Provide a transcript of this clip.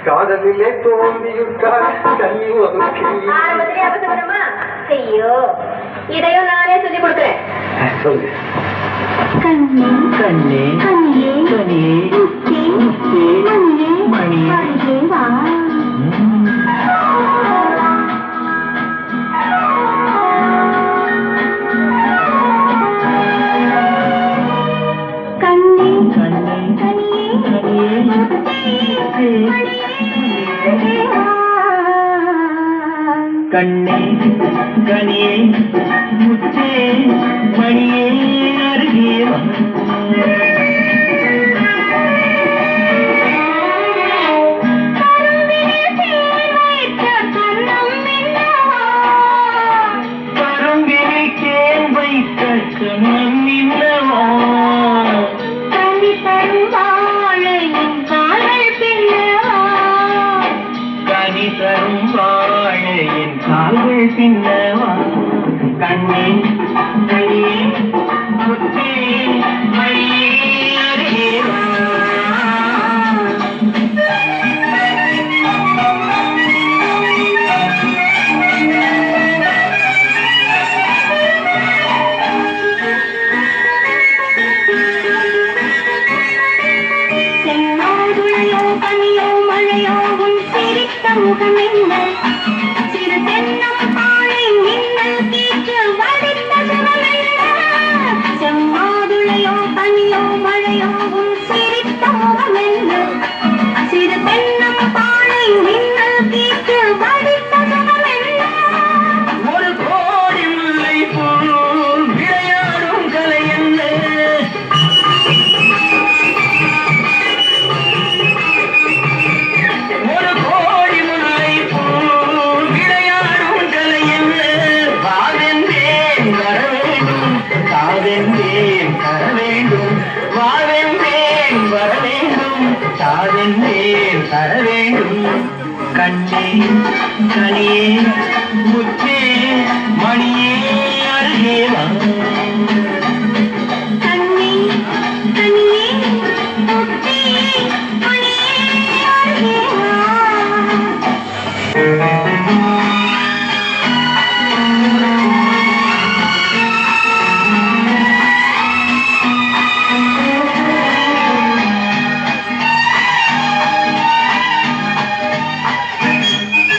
காதலிலே தோல்வியுற்றால் கண்ணி ஒதுக்கி. ஐயோ, இதையும் நானே சொல்லி கொடுக்கிறேன். சொல்லு. கண்ணே கண்ணே கண்ணியே கனியே மணியே மணியே வா. கண்ணே கண்ணே கனியே கண்ணே கனியே முத்தே மணியே அருகே வா. கரும்பினிக்கேன் வைத்த கண்ணம் நின்றவா. கனி தரும் வாழையின் கால்கள் பின்னவா. கனி தரும் வாழையின் கால்கள் பின்னவா. கண்ணே கனியே முத்தே மணியே அருகே வா. தென்னாடுளையோ பனியோ மழையோ உன் சிரித்த முகம் என்ன? சிறு தென்னம் பாழை மின்னல் கீற்று வடித்த சுகம் என்ன? செம்மாதுளையோ பனியோ மழையோ உன் சிரித்த முகம் என்ன? சிறு தென்னம் பாழை மின்னல் கீற்று வடித்த சுகம் என்ன? ஒரு கோடி முல்லை போல் விளையாடும் கலை என்ன? ஒரு கோடி முல்லை போல் விளையாடும் கலை என்ன? வாவென்றேன் வர வேண்டும், காவென்றேன் தர வேண்டும். வாவென்றேன் வர வேண்டும், காவென்றேன் தர வேண்டும். கண்ணே கனியே முத்தே